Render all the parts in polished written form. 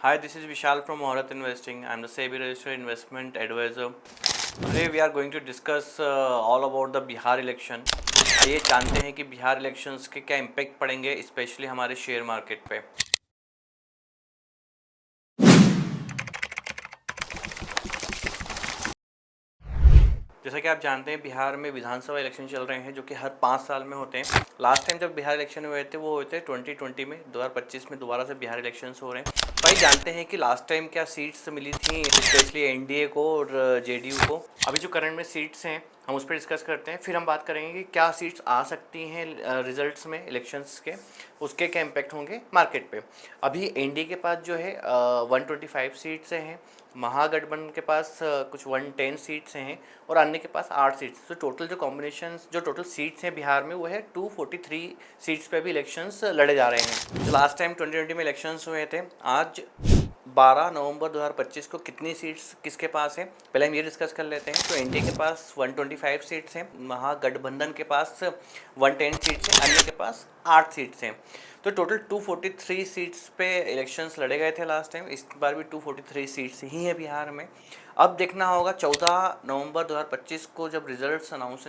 Hi, this is Vishal from Moharat Investing. I'm the SEBI registered investment advisor. Today we are going to discuss all about the Bihar election. आइए जानते हैं कि Bihar elections के क्या impact पड़ेंगे specially हमारे share market पे। जैसा कि आप जानते हैं बिहार में विधानसभा इलेक्शन चल रहे हैं जो कि हर 5 साल में होते हैं। लास्ट टाइम जब बिहार इलेक्शन हुए थे वो हुए थे 2020 में। 2025 में दोबारा से बिहार इलेक्शंस हो रहे हैं। भाई जानते हैं कि लास्ट टाइम क्या सीट्स मिली थी स्पेशली एनडीए को और जेडीयू को। अभी जो करंट में सीट्स हैं हम उस पर डिस्कस करते हैं, फिर हम बात करेंगे कि क्या सीट्स आ सकती हैं रिजल्ट्स में इलेक्शंस के, उसके क्या इम्पैक्ट होंगे मार्केट पे। अभी एनडीए के पास जो है 125 सीट्स हैं, महागठबंधन के पास कुछ 110 सीट्स हैं और अन्य के पास 8 सीट्स। तो टोटल जो कॉम्बिनेशन जो टोटल सीट्स हैं बिहार में वो है 243 सीट्स पे भी इलेक्शंस लड़े जा रहे हैं। जो लास्ट टाइम 2020 में इलेक्शंस हुए थे, आज 12 नवंबर 2025 को कितनी सीट्स किसके पास है पहले हम ये डिस्कस कर लेते हैं। तो एनडीए के पास 125 सीट्स हैं, महागठबंधन के पास 110 सीट्स हैं, अन्य के पास 8 सीट्स हैं। तो टोटल 243 सीट्स पे इलेक्शंस लड़े गए थे लास्ट टाइम। इस बार भी 243 सीट्स ही है बिहार में। अब देखना होगा 14 नवंबर 2025 को जब रिजल्ट्स अनाउंस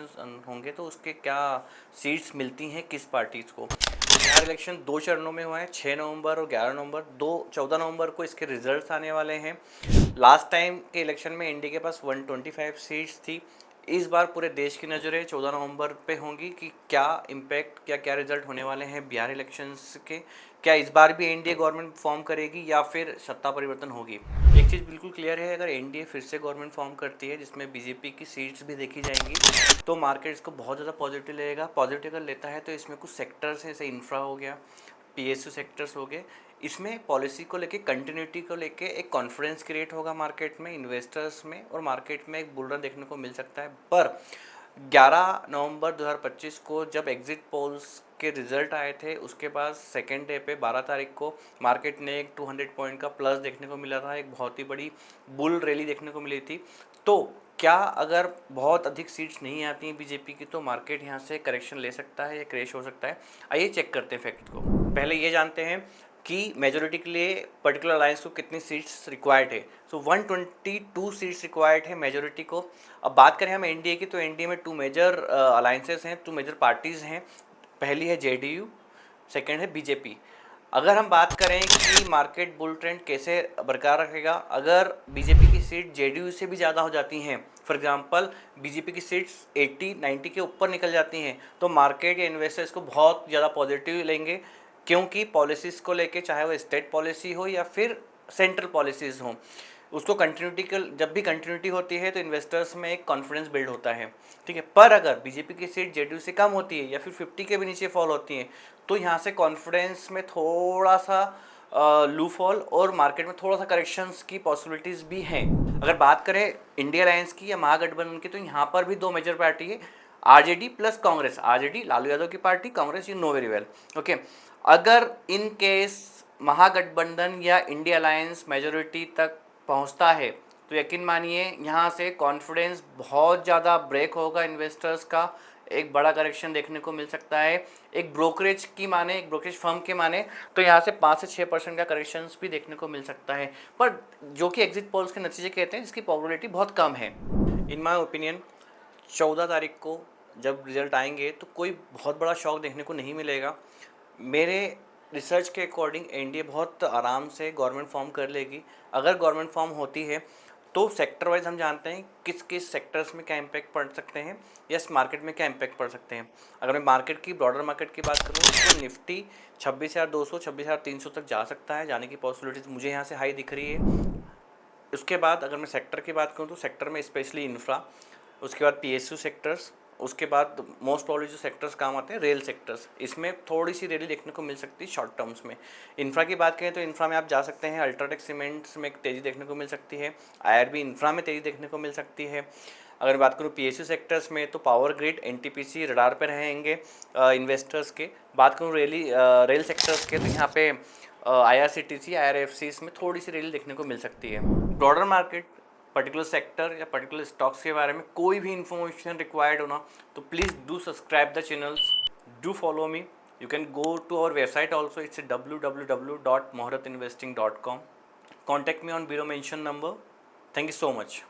होंगे तो उसके क्या सीट्स मिलती हैं किस पार्टीज़ को। बिहार इलेक्शन 2 चरणों में हुआ है, 6 नवंबर और 11 नवंबर। 14 नवंबर को इसके रिजल्ट्स आने वाले हैं। लास्ट टाइम के इलेक्शन में इंडिया के पास 125 सीट्स थी। इस बार पूरे देश की नज़रें 14 नवंबर पे होंगी कि क्या इम्पैक्ट क्या रिजल्ट होने वाले हैं बिहार इलेक्शंस के। क्या इस बार भी एनडीए गवर्नमेंट फॉर्म करेगी या फिर सत्ता परिवर्तन होगी। एक चीज़ बिल्कुल क्लियर है, अगर एनडीए फिर से गवर्नमेंट फॉर्म करती है जिसमें बीजेपी की सीट्स भी देखी जाएंगी तो मार्केट इसको बहुत ज़्यादा पॉजिटिव लेगा। पॉजिटिव अगर लेता है तो इसमें कुछ सेक्टर्स हैं, जैसे इंफ्रा हो गया, पीएसयू सेक्टर्स हो गए। इसमें पॉलिसी को लेके कंटिन्यूटी को लेके एक कॉन्फिडेंस क्रिएट होगा मार्केट में, इन्वेस्टर्स में, और मार्केट में एक बुल रन देखने को मिल सकता है। पर 11 नवंबर 2025 को जब एग्जिट पोल्स के रिजल्ट आए थे उसके बाद सेकेंड डे पे 12 तारीख को मार्केट ने एक 200 पॉइंट का प्लस देखने को मिला था, एक बहुत ही बड़ी बुल रैली देखने को मिली थी। तो क्या अगर बहुत अधिक सीट्स नहीं आती हैं बीजेपी की तो मार्केट यहाँ से करेक्शन ले सकता है या क्रैश हो सकता है। आइए चेक करते हैं फैक्ट को। पहले ये जानते हैं कि मेजोरिटी के लिए पर्टिकुलर अलायंस को कितनी सीट्स रिक्वायर्ड है। सो 122 सीट्स रिक्वायर्ड है मेजोरिटी को। अब बात करें हम एनडीए की तो एनडीए में 2 मेजर अलायंसेस हैं, 2 मेजर पार्टीज़ हैं। पहली है जेडीयू, सेकंड है बीजेपी। अगर हम बात करें कि मार्केट बुल ट्रेंड कैसे बरकरार रखेगा, अगर बीजेपी की सीट जेडीयू से भी ज़्यादा हो जाती हैं, फॉर एग्जांपल बीजेपी की सीट्स 80-90 के ऊपर निकल जाती हैं, तो मार्केट या इन्वेस्टर्स को बहुत ज़्यादा पॉजिटिव लेंगे, क्योंकि पॉलिसीज़ को लेके चाहे वो स्टेट पॉलिसी हो या फिर सेंट्रल पॉलिसीज़ हों, उसको कंटिन्यूटी के जब भी कंटिन्यूटी होती है तो इन्वेस्टर्स में एक कॉन्फिडेंस बिल्ड होता है, ठीक है। पर अगर बीजेपी की सीट जेडीयू से कम होती है या फिर 50 के भी नीचे फॉल होती हैं तो यहाँ से कॉन्फिडेंस में थोड़ा सा लू फॉल और मार्केट में थोड़ा सा करेक्शंस की पॉसिबिलिटीज़ भी हैं। अगर बात करें इंडिया अलायंस की या महागठबंधन की तो यहाँ पर भी 2 मेजर पार्टी है, RJD plus Congress. RJD Lalu Yadav की पार्टी, Congress you know very well, okay. अगर इन केस महागठबंधन या इंडिया अलायंस मेजोरिटी तक पहुंचता है तो यकीन मानिए यहाँ से कॉन्फिडेंस बहुत ज़्यादा ब्रेक होगा इन्वेस्टर्स का, एक बड़ा करेक्शन देखने को मिल सकता है। एक ब्रोकरेज की माने, एक ब्रोकरेज फर्म के माने तो यहाँ से 5 से 6% का करेक्शंस भी देखने को मिल सकता है, पर जो कि एग्जिट पोल्स के नतीजे कहते हैं जिसकी प्रोबेबिलिटी बहुत कम है। इन माय ओपिनियन 14 तारीख को जब रिजल्ट आएंगे तो कोई बहुत बड़ा शॉक देखने को नहीं मिलेगा। मेरे रिसर्च के अकॉर्डिंग एनडीए बहुत आराम से गवर्नमेंट फॉर्म कर लेगी। अगर गवर्नमेंट फॉर्म होती है तो सेक्टर वाइज हम जानते हैं किस किस सेक्टर्स में क्या इम्पैक्ट पड़ सकते हैं या इस मार्केट में क्या इम्पैक्ट पड़ सकते हैं। अगर मैं मार्केट की ब्रॉडर मार्केट की बात करूँ तो निफ्टी 26,200 26,300 तक जा सकता है, जाने की पॉसिबिलिटीज़ मुझे यहाँ से हाई दिख रही है। उसके बाद अगर मैं सेक्टर की बात करूँ तो सेक्टर में स्पेशली इंफ्रा, उसके बाद पीएसयू सेक्टर्स, उसके बाद मोस्ट प्रॉब्ली जो सेक्टर्स काम आते हैं रेल सेक्टर्स, इसमें थोड़ी सी रैली देखने को मिल सकती है शॉर्ट टर्म्स में। इंफ्रा की बात करें तो इंफ्रा में आप जा सकते हैं, अल्ट्राटेक सीमेंट्स में एक तेज़ी देखने को मिल सकती है, आईआरबी इंफ्रा में तेज़ी देखने को मिल सकती है। अगर बात करूँ पीएसयू सेक्टर्स में तो पावर ग्रिड एनटीपीसी रडार पर रहेंगे इन्वेस्टर्स के। बात करूँ रेल सेक्टर्स के तो यहाँ पे आईआरसीटीसी आईआरएफसी में थोड़ी सी रैली देखने को मिल सकती है। ब्रॉडर मार्केट पर्टिकुलर सेक्टर या पर्टिकुलर स्टॉक्स के बारे में कोई भी इन्फॉर्मेशन रिक्वायर्ड होना तो please do subscribe the channels, do follow me. You can go to our website also, it's www.mohratinvesting.com। Contact me on below mentioned number. Thank you so much.